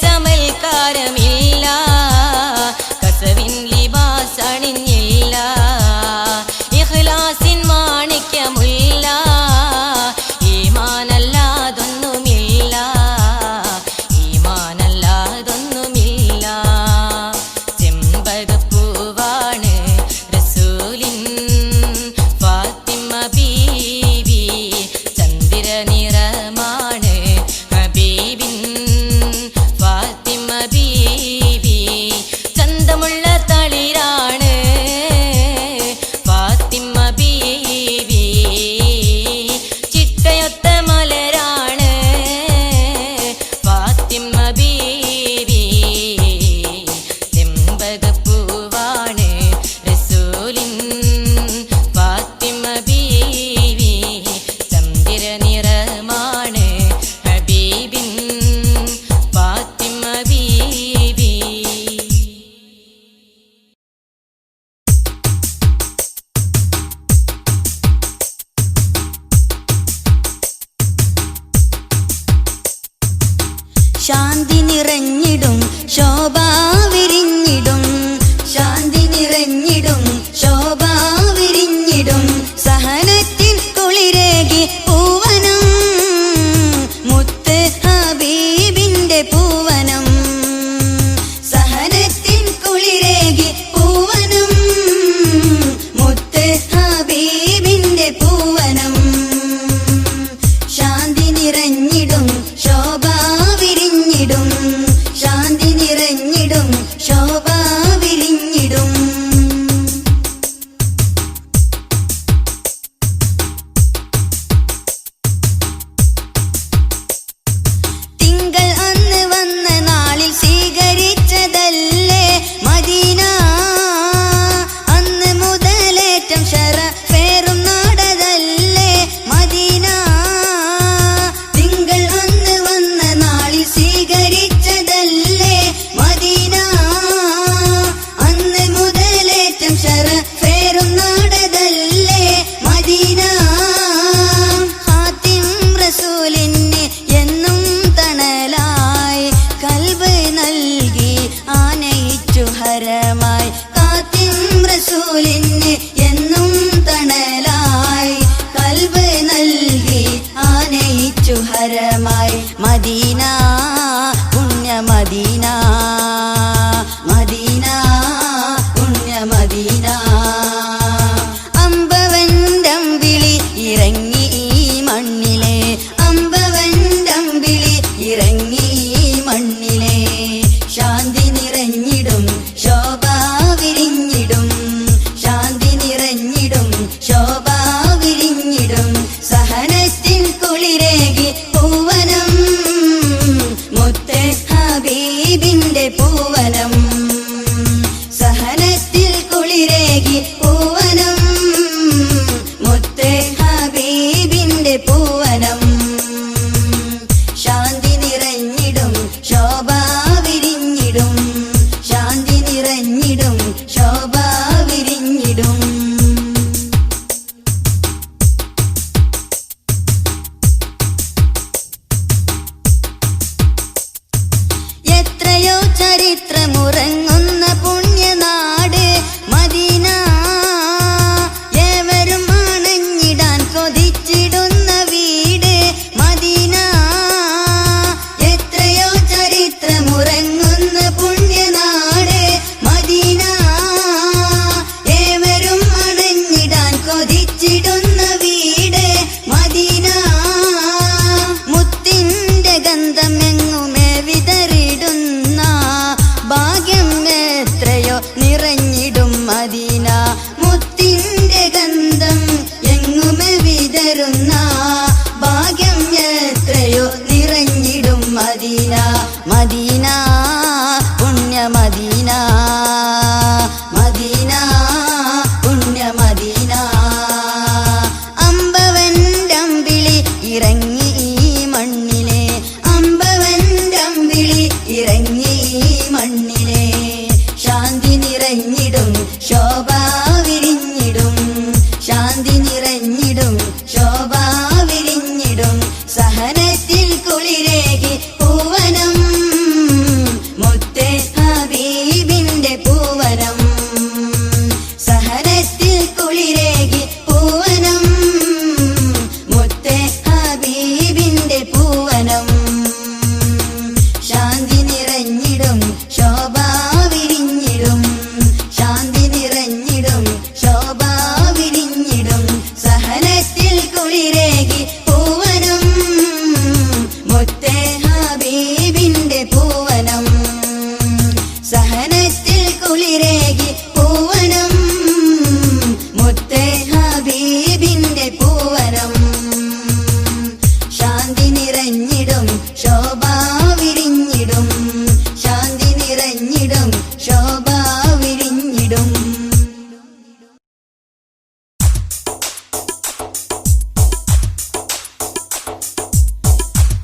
ചമൽക്കാരമില്ല, കസവിൻ ലിബാസ് അണിഞ്ഞില്ല, ഇഖ്ലാസിൻ മാണിക്യമുല്ല,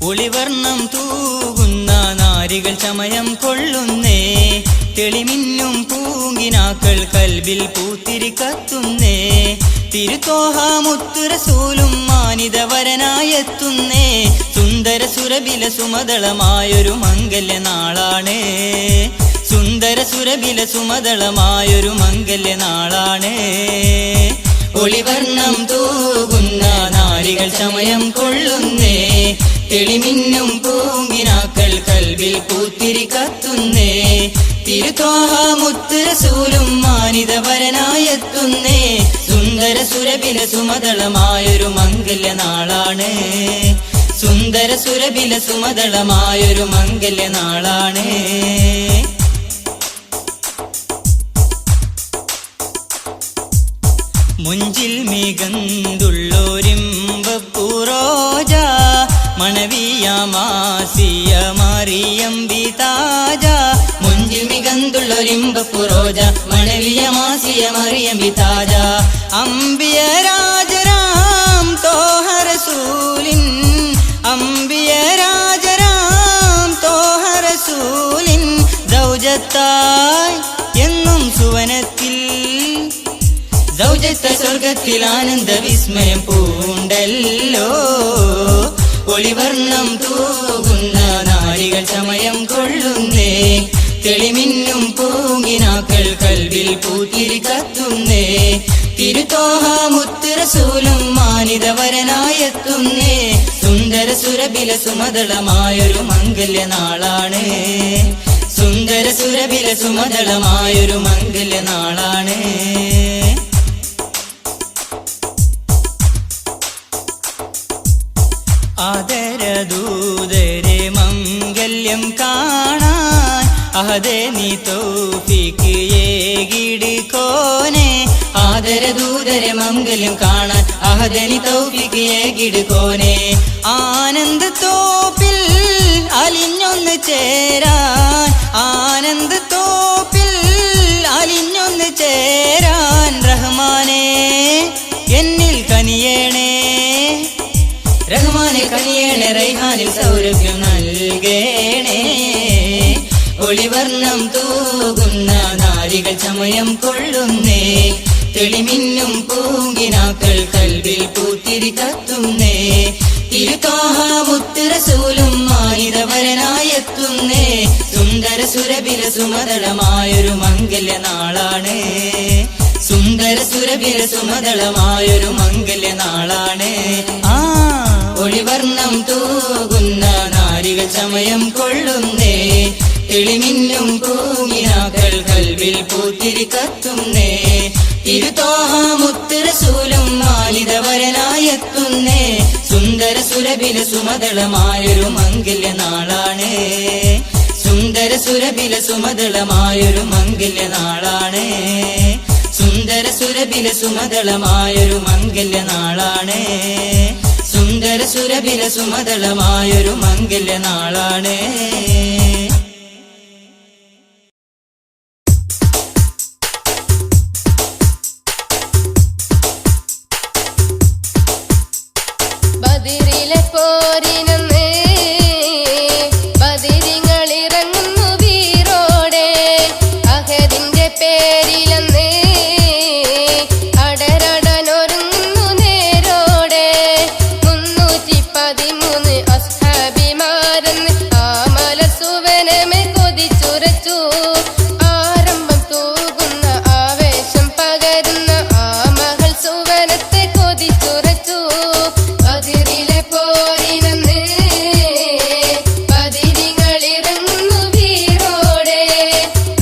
ഒളിവർണ്ണം തൂകുന്ന നാരികൾ ചമയം കൊള്ളുന്നേ തെളിമിന്നും പൂങ്കിനാക്കൾ കൽബിൽ പൂത്തിരി കത്തുന്നേ തിരുത്തോഹ മുത്തുറസൂലും മാനിതവരനായെത്തുന്നേ സുന്ദര സുരബില സുമതളമായൊരു മംഗല്യ നാളാണ് സുന്ദര സുരബില സുമതളമായൊരു മംഗല്യ നാളാണ് ഒളിവർണ്ണം തൂകുന്ന നാരികൾ ചമയം കൊള്ളുന്നേ തെളിമിന്നും പൂങ്കിനാക്കൾ കൽബിൽ പൂത്തിരി കത്തുന്നേ തിരുത്തോഹ മുത്തുറസൂലും മാനിതവരനായെത്തുന്നേ സുന്ദര സുരബില സുമതളമായൊരു മംഗല്യ നാളാണ് സുന്ദര സുരബില സുമതളമായൊരു മംഗല്യ നാളാണ് മുഞ്ചിൽ മികന്തുള്ളോരിമ്പപ്പുറോജ മണവിയമാസിയ മറിയമ്പി താജ മുഞ്ചിൽ മികന്തുള്ളോരിമ്പപ്പുറോജ മണവിയമാസിയ മറിയമ്പി താജ അംബിയ രാജരാം തോഹ റസൂലിൻ അംബിയ രാജരാം തോഹ റസൂലിൻ ദൗജത്തായി എന്നും സുവനത്തിൽ ദൗജത്ത സ്വർഗത്തിൽ ആനന്ദ വിസ്മയം പൂണ്ടല്ലോ ഒളിവർണ്ണം തൂകുന്ന നാരികൾ ചമയം കൊള്ളുന്നേ തെളിമിന്നും പൂങ്കിനാക്കൾ കൽബിൽ പൂത്തിരി കത്തുന്നേ തിരുത്തോഹ മുത്തുറസൂലും മാനിതവരനായെത്തുന്നേ സുന്ദര സുരബില സുമതളമായൊരു മംഗല്യ നാളാണ് സുന്ദര സുരബില സുമതളമായൊരു മംഗല്യ നാളാണ് ആദരദൂതരെ മംഗല്യം കാണാൻ അഹദേ നീ തൗഫീക്ക് ഏകിടുകോനെ ആദരദൂതരെ മംഗല്യം കാണാൻ അഹദേ നീ തൗഫീക്ക് ഏകിടുകോനെ ആനന്ദത്തോപ്പിൽ അലിഞ്ഞൊന്ന് ചേരാൻ ആനന്ദത്തോപ്പിൽ അലിഞ്ഞൊന്ന് ചേരാൻ റഹ്മാനേ എന്നിൽ കനിയേണേ റഹ്മാനെ കനിയേണേ റൈഹാനിൽ സൗരഭ്യം നൽകേണേ ഒളിവർണ്ണം തൂകുന്ന നാരികൾ ചമയം കൊള്ളുന്നേ തെളിമിന്നും പൂങ്കിനാക്കൾ കൽബിൽ പൂത്തിരി കത്തുന്നേ തിരുത്തോഹ മുത്തുറസൂലും മാനിതവരനായെത്തുന്നേ സുന്ദര സുരബില സുമതളമായൊരു മംഗല്യ നാളാണ് സുന്ദര സുരബില സുമതളമായൊരു മംഗല്യ നാളാണ് ഒളിവർണ്ണം തൂകുന്ന നാരികൾ ചമയം കൊള്ളുന്നേ തെളിമിന്നും പൂങ്കിനാക്കൾ കൽബിൽ പൂത്തിരി കത്തുന്നേ തിരുത്തോഹ മുത്തുറസൂലും മാനിതവരനായെത്തുന്നേ സുന്ദര സുരബില സുമതളമായൊരു മംഗല്യ നാളാണ് സുന്ദര സുരബില സുമതളമായൊരു മംഗല്യ നാളാണ് സുന്ദര സുരബില സുമതളമായൊരു മംഗല്യ നാളാണ് സുന്ദര സുരബില സുമതളമായൊരു മംഗല്യ നാളാണ് ബദരിലെ പോരിനന്ന് ബദരിങ്ങളിറങ്ങുന്നു വീരോടെ അഹദിന്റെ പേരിലന്ന് അടരടനൊരുങ്ങുന്നു നേരോടെ 313 അസ്ഹാബിമാരെന്ന് ആമല സുവനമെ കൊതിച്ചുരച്ചു ആരംഭം തൂകുന്ന ആവേശം പകരുന്ന ആ മകൾ സുവനത്തെ കൊതിച്ചുരച്ചു ബദരിലെ പോരിനന്ന് ബദരിങ്ങളിറങ്ങുന്നു വീരോടെ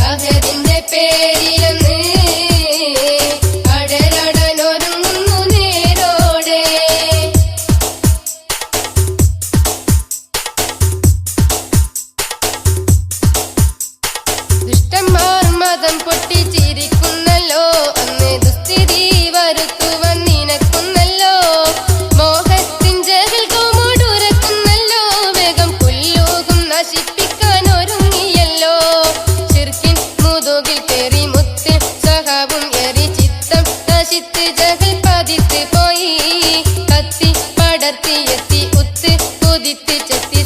അഹദിന്റെ പേരിലന്ന് അടരടനൊരുങ്ങുന്നു നേരോടെ ദുഷ്ടന്മാർ മതം പൊട്ടിച്ചിരിക്കുന്നല്ലോ അന്ന് ദുസ്ഥിതി വരുത്തുവാൻ നിനക്കുന്നല്ലോ മോഹത്തിൻ ജഹൽ കോമോടുരക്കുന്നല്ലോ വേഗം പുല്ലോകും നശിപ്പിക്കാൻ ഒരുങ്ങിയല്ലോ ശിർക്കിൻ മുതുകിൽ പേറി മുത്ത് സഹാബും എറി ചിത്തം നശിത്ത് ജഹൽ പതിത്ത് പോയി കത്തി പടർത്തി എത്തി ഉത്ത് കുതിത്ത് ചെത്തി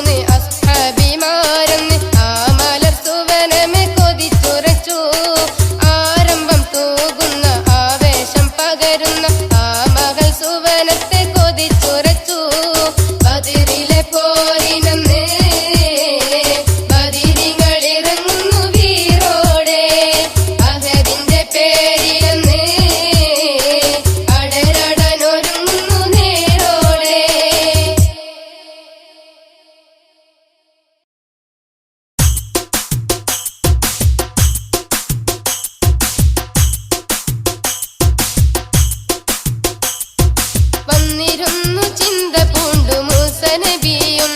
വന്നു അസ്ഹാബിമാരെന്ന് ആ മലർ സുവനമെ കൊതിച്ചുറച്ചു ആരംഭം തൂകുന്ന ആവേശം പകരുന്ന ആ മകൾ സുവനത്തെ കൊതിച്ചുറച്ചു ബദരിലെ പോരിനന്ന് ബദരികളിറങ്ങുന്നു വീരോടെ അഹദിന്റെ പേരിലെന്ന് അടരടനൊരുങ്ങുന്നു നേരോടെ വന്നിരുന്നു ചിന്ത പൂണ്ടു മൂസ നബിയും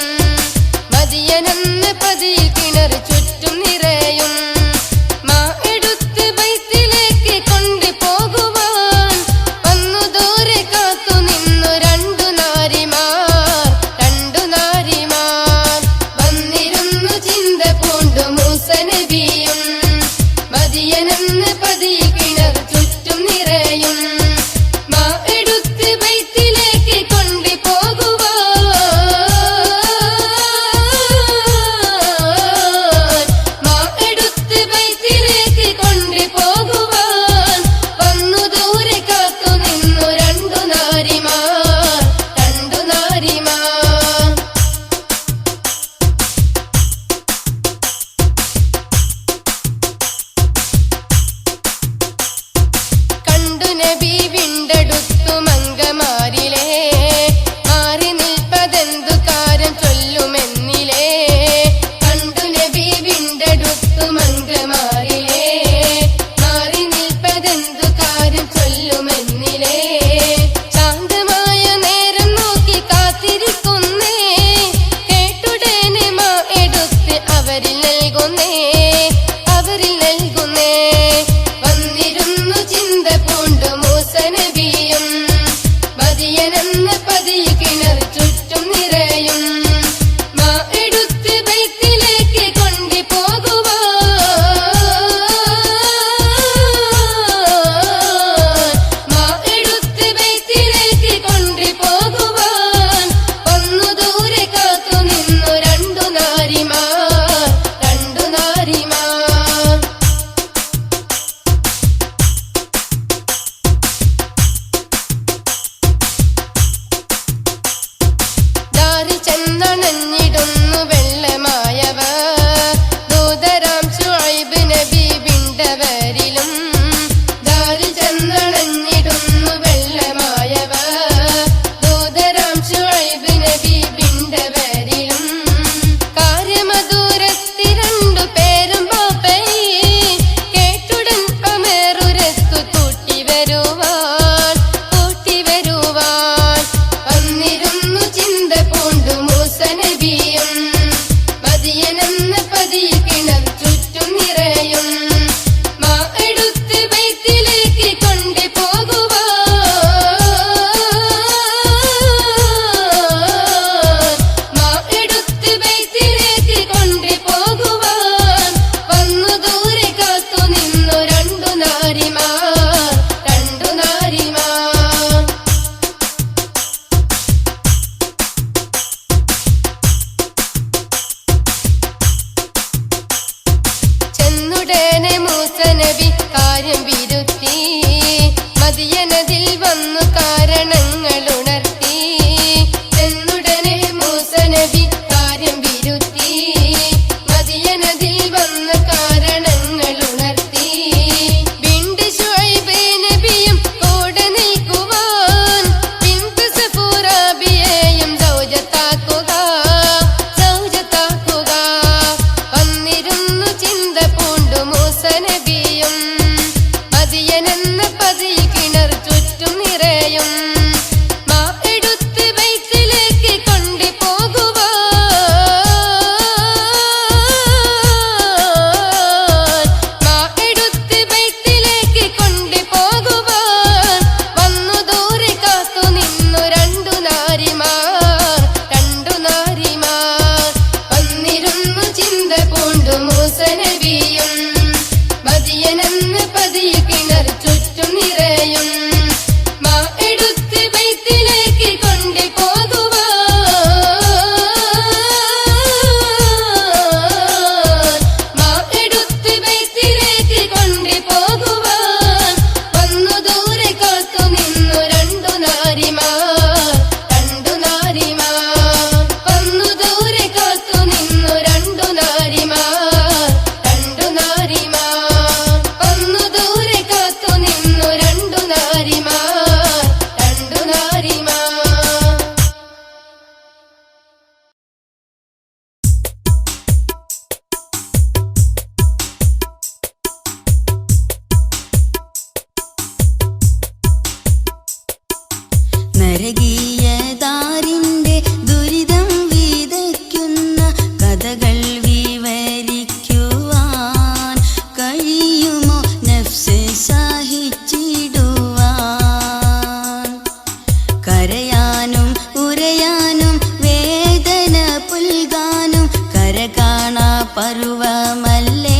പരുവമല്ലേ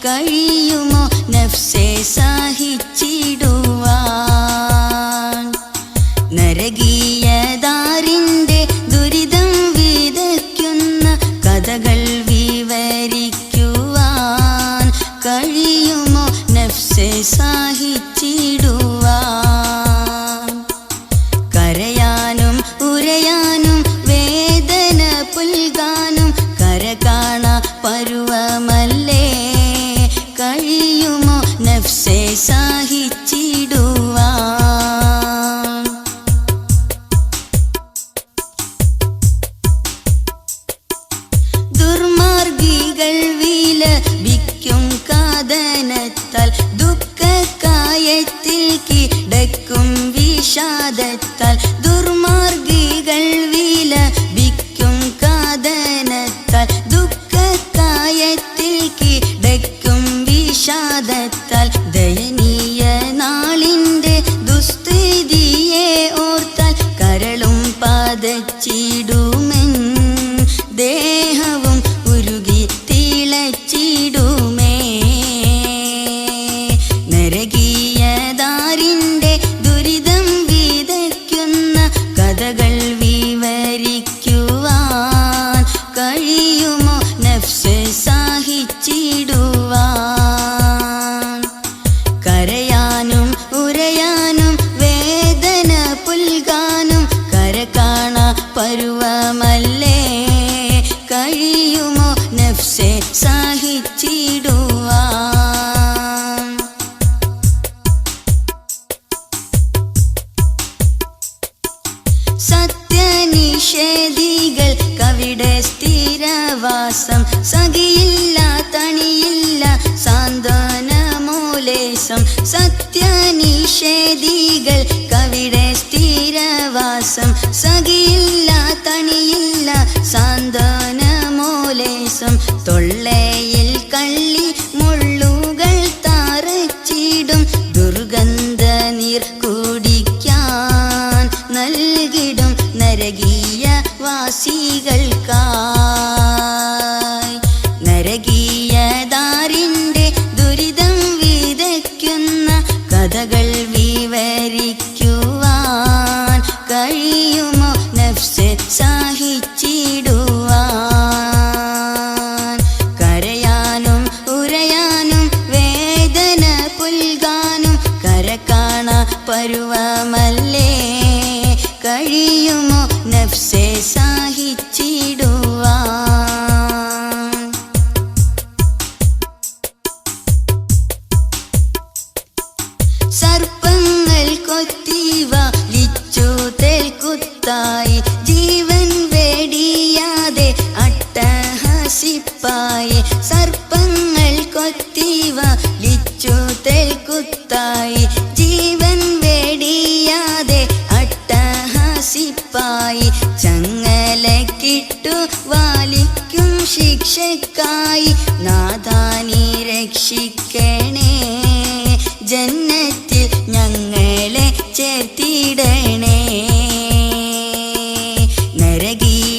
കഴിയുമോ നഫ്സേ സഹിച്ചിടുവാൻ നരകീയദാരിന്റെ ദുരിതം വിതയ്ക്കുന്ന കഥകൾ വിവരിക്കുവാൻ കഴിയുമോ നഫ്സേ സഹിച്ചിടുവാൻ കരയാനും ഉരയാനും വേദന പുൽകാനും കരകാണ പരുവമല്ലേ കഴിയുമോ നഫ്സേ സഹിച്ചിടുവാൻ ദുർമാർഗികൾ വിലപിക്കും കാതനത്താൽ ദുഃഖക്കായത്തിൽ കിടക്കും വിഷാദത്താൽ ദുർമാർഗികൾ വിലപിക്കും കാതനത്താൽ ദുഃഖക്കായത്തിൽ കിടക്കും വിഷാദത്താൽ ദയനീയ നാളിൻ്റെ ദുസ്ഥിതിയെ ഓർത്താൽ കരളും പതച്ചിടുമെൻ ദേഹവും ഉരുകി തിളച്ചിടുമേ നരകീയദാരിന്റെ ദുരിതം വിതയ്ക്കുന്ന കഥകൾ വിവരിക്കുവാൻ കഴിയുമോ നഫ്സ് സഹിച്ചിടുവാൻ കരയാനും ഉരയാനും വേദന പുൽകാനും കരകാണ പരുവമല്ലേ കഴിയുമോ നഫ്സേ സഹിച്ചിടുവാൻ സത്യനിഷേധികൾ കവിടെ സ്ഥിരവാസം സഖിയില്ല തണിയില്ല സാന്ത്വനമൂലേശം സത്യനിഷേധികൾ കവിടെ സ്ഥിരവാസം സഖിയില്ല തണിയില്ല സാന്ത്വനമൂലേശം തൊള്ളയിൽ കള്ളി മുള്ളുകൾ തറച്ചിടും ദുർഗന്ധ നീർ കുടിക്കാൻ നൽകിടും നരകീയ വാസികൾക്കായി നരകീയദാരിന്റെ ദുരിതം വിതയ്ക്കുന്ന കഥകൾ വിവരിക്കുവാൻ കഴിയുമോ നഫ്സ് സഹിച്ചിടുവാൻ കരയാനും ഉരയാനും വേദന പുൽകാനും കരകാണ പരുവമല്ലേ കഴിയുമോ നഫ്സേ സഹിച്ചിടുവാൻ സർപ്പങ്ങൾ കൊത്തിവ ലിച്ചു തേൽക്കുത്തായി ജീവൻ വെടിയാതെ അട്ടഹസിപ്പായി സർപ്പങ്ങൾ കൊത്തിവ ലിച്ചു തേൽക്കുത്തായി ജീവൻ വെടിയാതെ അട്ടഹസിപ്പായി ചങ്ങലക്കിട്ടു വാലിക്കും ശിക്ഷക്കായി നാഥാനി രക്ഷിക്കണേ ജന്നത്തിൽ ഞങ്ങളെ ചേർത്തിടണേ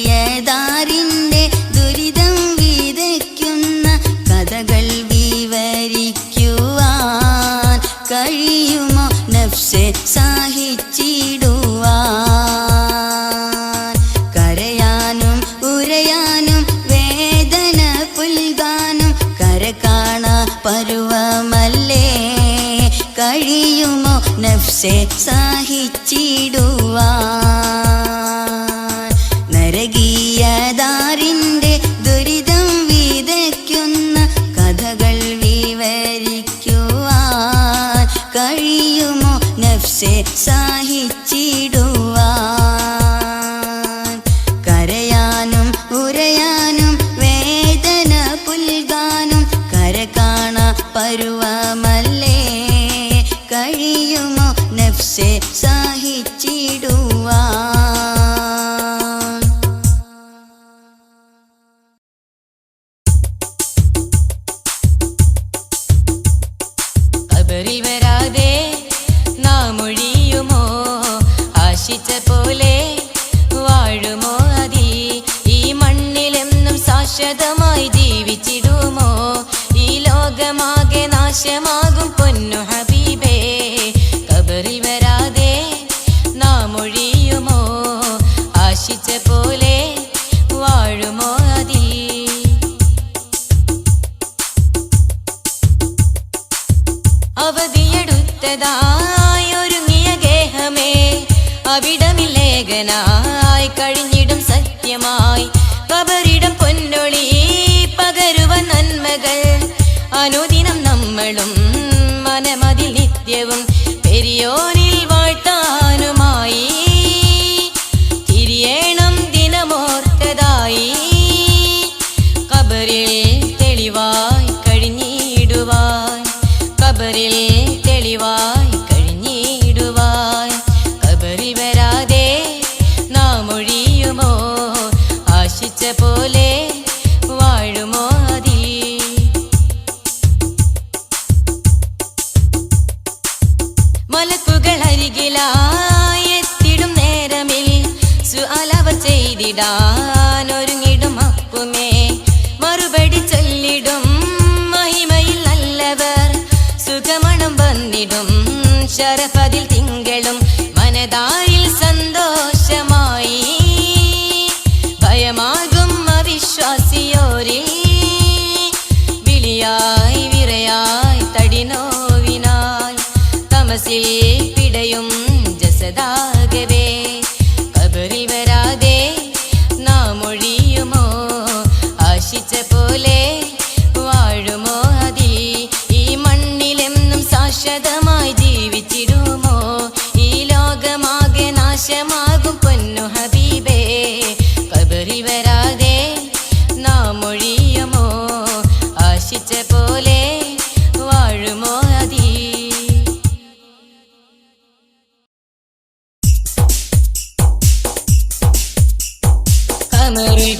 നരകീയദാരിന്റെ ദുരിതം വിതയ്ക്കുന്ന കഥകൾ വിവരിക്കുവാൻ കഴിയുമോ നഫ്സ് സഹിച്ചിടുവാൻ കരയാനും ഉരയാനും വേദന പുൽകാനും കരകാണ പരുവമല്ലേ കഴിയുമോ നഫ്സേ സഹിച്ചിടുവാൻ നരകീയദാരിന്റെ ദുരിതം വിതയ്ക്കുന്ന കഥകൾ വിവരിക്കുവാൻ കഴിയുമോ നഫ്സേ സഹിച്ചിടുവാൻ കരയാനും ഉരയാനും വേദന പുൽകാനും കരകാണ പരുവമല്ലേ കഴിയുമോ നഫ്സേ സഹിച്ചിടുവാൻ ഖബറിൽ വരാതെ നാം ഒഴിയുമോ ആശിച്ച പോലെ വാഴുമോ അതി ഈ മണ്ണിലെന്നും ശാശ്വതമായി നാശമാകും പൊന്നു ഹബീബേ ഖബറിൽ വരാതെ നാം ഒഴിയുമോ ആശിച്ച പോലെ വാഴുമോ അതിൽ അവധിയെടുത്തതായൊരുങ്ങിയ ഗേഹമേ അവിടമില്ലേഖനായി കഴിഞ്ഞിടും സത്യമായി ഖബറിടം പൊന്നൊളി പകരുവൻ നന്മകൾ അനുദിനം നമ്മളും മനമതിൽ നിത്യവും പെരിയോനിൽ വാഴ്ത്താനുമായി തിരിയേണം ദിനമോർത്തതായി ഖബറിൽ തെളിവായി കഴിഞ്ഞിടുവാൻ ഖബറിൽ തെളിവായി കഴിഞ്ഞിടുവാൻ ഖബറിൽ വരാതെ നാം ഒഴിയുമോ ആശിച്ച പോലെ വാഴുമോ അതിൽ മലക്കുകൾ അരികിലായെത്തിടും നേരമിൽ സുഅലവ ചെയ്തിടാൻ ഒരുങ്ങിടും അപ്പുമേ മറുപടി ചൊല്ലിടും മഹിമയിൽ നല്ലവർ സുഖമണം വന്നിടും ശരഫതിൽ തിങ്കളും മനതാരിൽ സന്തോഷമായി ഭയമാകും അവിശ്വാസിയോരിൽ വിളിയായി വിറയായി തടിനോവിനാൽ തമസിൽ പിടയും ജസദാകവേ ഖബറിൽ വരാതെ നാം ഒഴിയുമോ ആശിച്ച പോലെ വാഴുമോ അതിൽ ഈ മണ്ണിലെന്നും ശാശ്വതമായി ജീവിച്ചിടുമോ ഈ ലോകമാകെ നാശമാകും പൊന്നു ഹബീബേ ഖബറിൽ വരാതെ നാം ഒഴിയുമോ ആശിച്ച പോലെ വാഴുമോ അതിൽ ഖമറിൽ